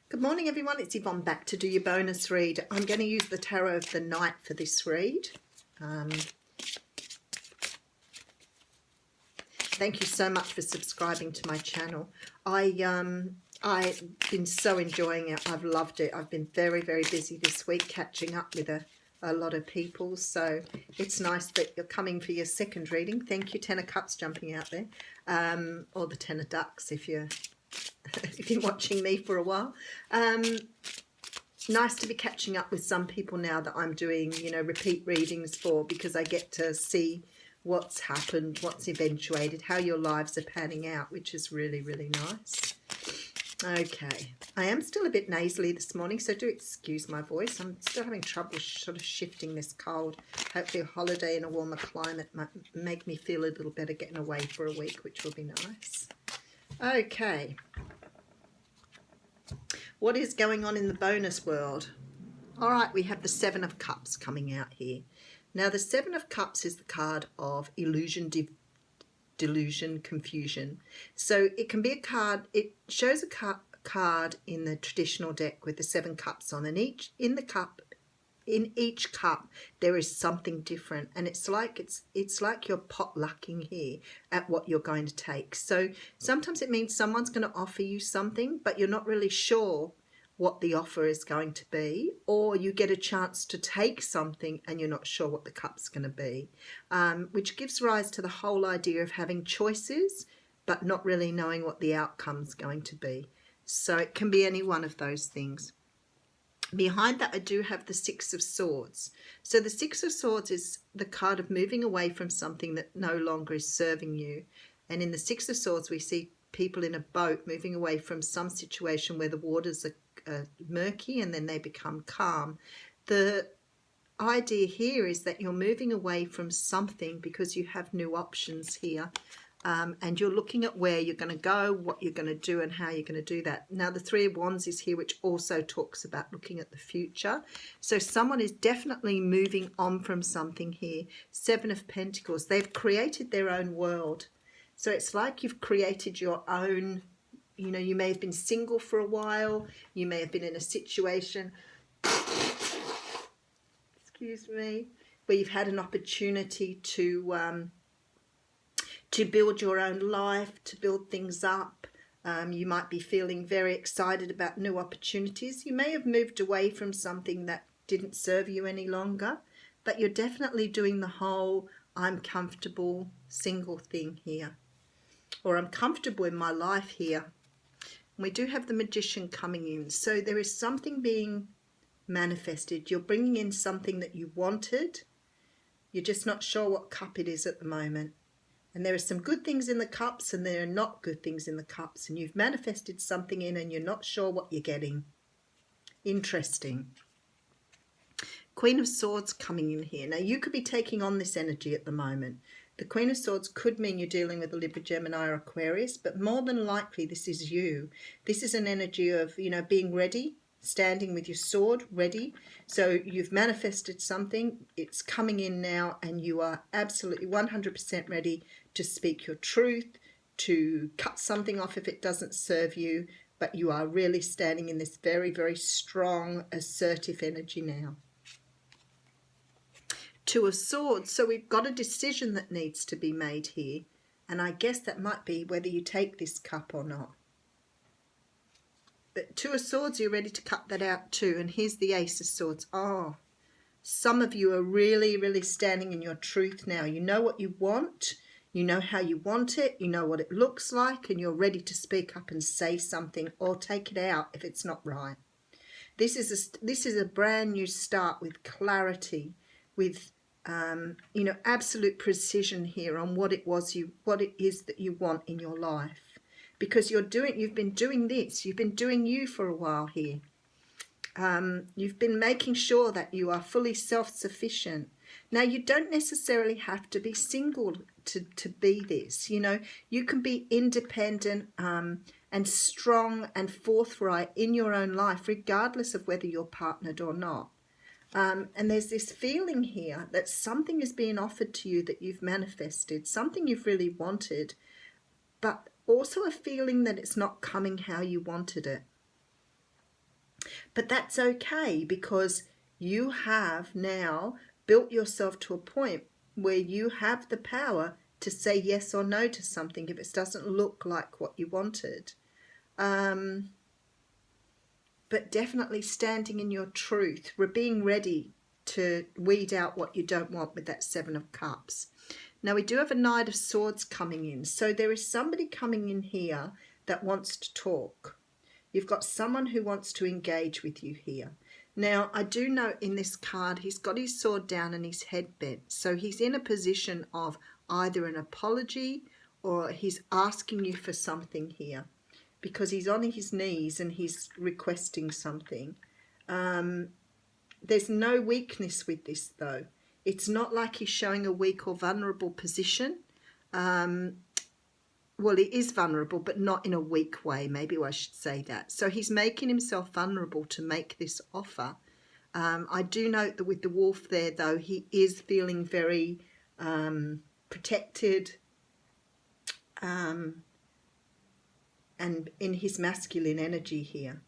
Good morning, everyone. It's Yvonne back to do your bonus read. I'm going to use the Tarot of the Night for this read. Thank you so much for subscribing to my channel. I've been so enjoying it. I've loved it. I've been very, very busy this week catching up with a lot of people. So it's nice that you're coming for your second reading. Thank you, Ten of Cups jumping out there. Or the Ten of Ducks if you're watching me for a while. Nice to be catching up with some people now that I'm doing, repeat readings for, because I get to see what's happened, what's eventuated, how your lives are panning out, which is really, really nice. Okay, I am still a bit nasally this morning, so do excuse my voice. I'm still having trouble sort of shifting this cold. Hopefully a holiday in a warmer climate might make me feel a little better getting away for a week, which will be nice. Okay. What is going on in the bonus world? All right, we have the Seven of Cups coming out here. Now, the Seven of Cups is the card of illusion, delusion, confusion. So it can be a card, it shows a card in the traditional deck with the 7 cups on, and in each cup there is something different, and it's like you're potlucking here at what you're going to take. So sometimes it means someone's going to offer you something, but you're not really sure what the offer is going to be, or you get a chance to take something and you're not sure what the cup's going to be, which gives rise to the whole idea of having choices but not really knowing what the outcome's going to be. So it can be any one of those things. Behind that, I do have the Six of Swords. So the Six of Swords is the card of moving away from something that no longer is serving you. And in the Six of Swords, we see people in a boat moving away from some situation where the waters are murky and then they become calm. The idea here is that you're moving away from something because you have new options here. And you're looking at where you're going to go, what you're going to do, and how you're going to do that. Now, the Three of Wands is here, which also talks about looking at the future. So someone is definitely moving on from something here. Seven of Pentacles. They've created their own world. So it's like you've created your own, you may have been single for a while. You may have been in a situation, excuse me, where you've had an opportunity to build your own life, to build things up. You might be feeling very excited about new opportunities. You may have moved away from something that didn't serve you any longer, but you're definitely doing the whole I'm comfortable single thing here, or I'm comfortable in my life here. And we do have the Magician coming in. So there is something being manifested. You're bringing in something that you wanted. You're just not sure what cup it is at the moment. And there are some good things in the cups and there are not good things in the cups. And you've manifested something in and you're not sure what you're getting. Interesting. Queen of Swords coming in here. Now, you could be taking on this energy at the moment. The Queen of Swords could mean you're dealing with a Libra, Gemini or Aquarius, but more than likely this is you. This is an energy of, being ready, standing with your sword ready. So you've manifested something, it's coming in now, and you are absolutely 100% ready to speak your truth, to cut something off if it doesn't serve you, but you are really standing in this very, very strong, assertive energy now. Two of Swords. So we've got a decision that needs to be made here. And I guess that might be whether you take this cup or not. But Two of Swords, you're ready to cut that out too. And here's the Ace of Swords. Oh, some of you are really, really standing in your truth now. You know what you want. You know how you want it. You know what it looks like. And you're ready to speak up and say something or take it out if it's not right. This is a brand new start with clarity, with absolute precision here on what it is that you want in your life, because you've been doing this, you've been doing you for a while here. You've been making sure that you are fully self-sufficient. Now, you don't necessarily have to be single to be this. You can be independent and strong and forthright in your own life, regardless of whether you're partnered or not. And there's this feeling here that something is being offered to you that you've manifested, something you've really wanted, but also a feeling that it's not coming how you wanted it. But that's okay, because you have now built yourself to a point where you have the power to say yes or no to something if it doesn't look like what you wanted. But definitely standing in your truth, being ready to weed out what you don't want with that Seven of Cups. Now we do have a Knight of Swords coming in. So there is somebody coming in here that wants to talk. You've got someone who wants to engage with you here. Now, I do note in this card, he's got his sword down and his head bent. So he's in a position of either an apology or he's asking you for something here, because he's on his knees and he's requesting something. There's no weakness with this, though. It's not like he's showing a weak or vulnerable position. Well, he is vulnerable, but not in a weak way. Maybe I should say that. So he's making himself vulnerable to make this offer. I do note that with the wolf there, though, he is feeling very protected and in his masculine energy here.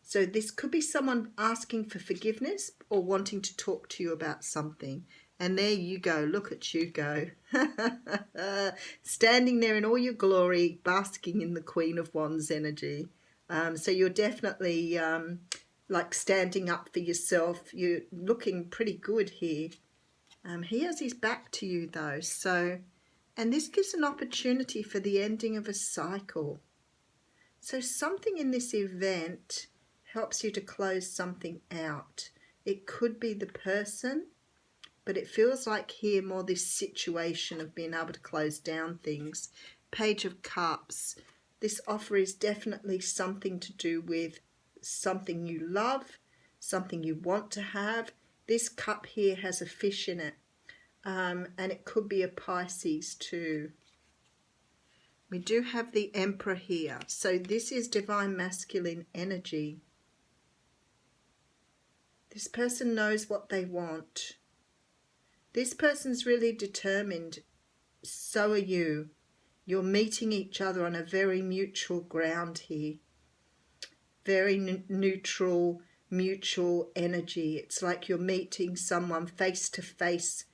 So this could be someone asking for forgiveness or wanting to talk to you about something. And there you go. Look at you go. Standing there in all your glory, basking in the Queen of Wands energy. So you're definitely like standing up for yourself. You're looking pretty good here. He has his back to you, though. So, and this gives an opportunity for the ending of a cycle. So something in this event helps you to close something out. It could be the person, but it feels like here more this situation of being able to close down things. Page of Cups. This offer is definitely something to do with something you love, something you want to have. This cup here has a fish in it, and it could be a Pisces too. We do have the Emperor here. So this is divine masculine energy. This person knows what they want. This person's really determined. So are you. You're meeting each other on a very mutual ground here. Very neutral, mutual energy. It's like you're meeting someone face to face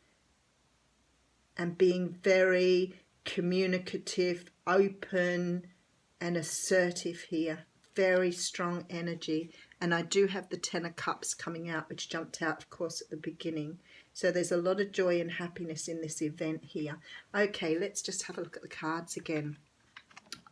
and being very communicative, open and assertive here. Very strong energy. And I do have the Ten of Cups coming out, which jumped out, of course, at the beginning. So there's a lot of joy and happiness in this event here. Okay, let's just have a look at the cards again.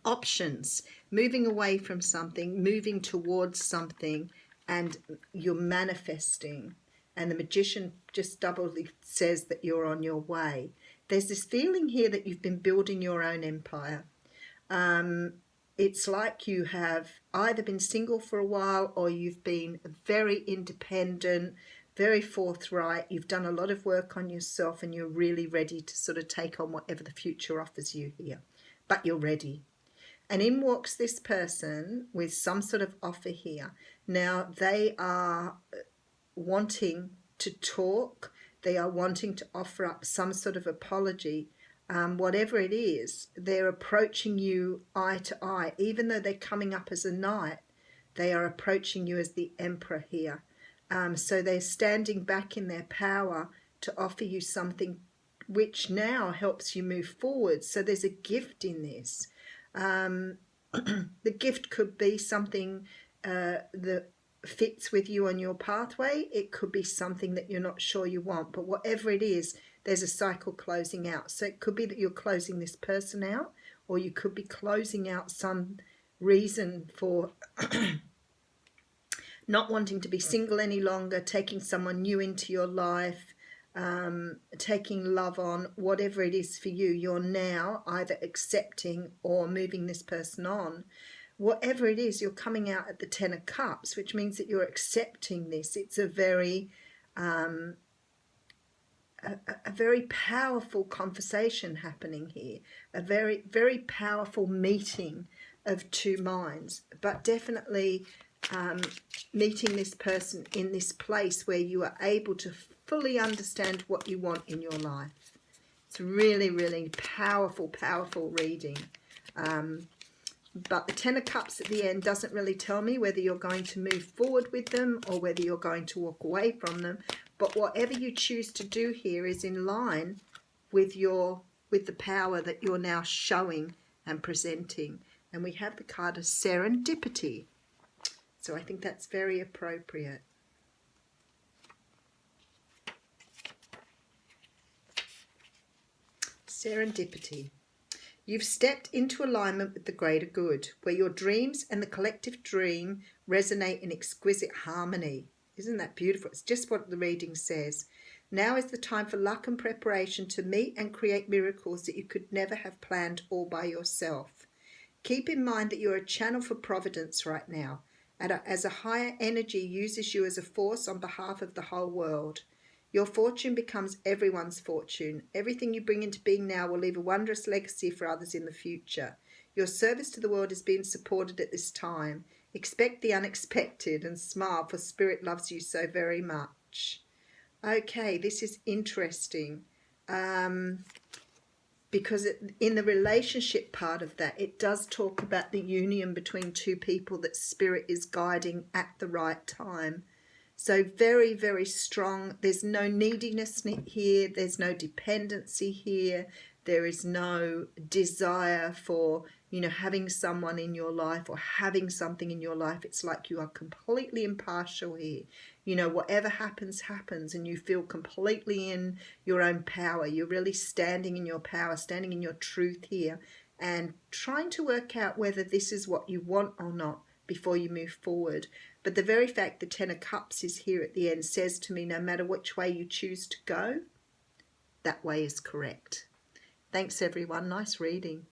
Options. Moving away from something, moving towards something, and you're manifesting. And the Magician just doubly says that you're on your way. There's this feeling here that you've been building your own empire. It's like you have either been single for a while or you've been very independent, very forthright. You've done a lot of work on yourself and you're really ready to sort of take on whatever the future offers you here. But you're ready. And in walks this person with some sort of offer here. Now, they are wanting to talk. They are wanting to offer up some sort of apology. Whatever it is, they're approaching you eye to eye. Even though they're coming up as a knight, they are approaching you as the Emperor here. So they're standing back in their power to offer you something which now helps you move forward. So there's a gift in this. The gift could be something that fits with you on your pathway. It could be something that you're not sure you want. But whatever it is, there's a cycle closing out. So it could be that you're closing this person out, or you could be closing out some reason for not wanting to be single any longer, taking someone new into your life, taking love on, whatever it is for you. You're now either accepting or moving this person on. Whatever it is, you're coming out at the Ten of Cups, which means that you're accepting this. It's a very very powerful conversation happening here, a very, very powerful meeting of two minds, but definitely meeting this person in this place where you are able to fully understand what you want in your life. It's really, really powerful, powerful reading. But the Ten of Cups at the end doesn't really tell me whether you're going to move forward with them or whether you're going to walk away from them. But whatever you choose to do here is in line with the power that you're now showing and presenting. And we have the card of Serendipity. So I think that's very appropriate. Serendipity. You've stepped into alignment with the greater good, where your dreams and the collective dream resonate in exquisite harmony. Isn't that beautiful? It's just what the reading says. Now is the time for luck and preparation to meet and create miracles that you could never have planned all by yourself. Keep in mind that you're a channel for providence right now, as a higher energy uses you as a force on behalf of the whole world. Your fortune becomes everyone's fortune. Everything you bring into being now will leave a wondrous legacy for others in the future. Your service to the world is being supported at this time. Expect the unexpected and smile, for Spirit loves you so very much. Okay, this is interesting. Because in the relationship part of that, it does talk about the union between two people that Spirit is guiding at the right time. So very, very strong. There's no neediness here. There's no dependency here. There is no desire for, having someone in your life or having something in your life. It's like you are completely impartial here. Whatever happens, happens, and you feel completely in your own power. You're really standing in your power, standing in your truth here, and trying to work out whether this is what you want or not before you move forward. But the very fact the Ten of Cups is here at the end says to me, no matter which way you choose to go, that way is correct. Thanks, everyone. Nice reading.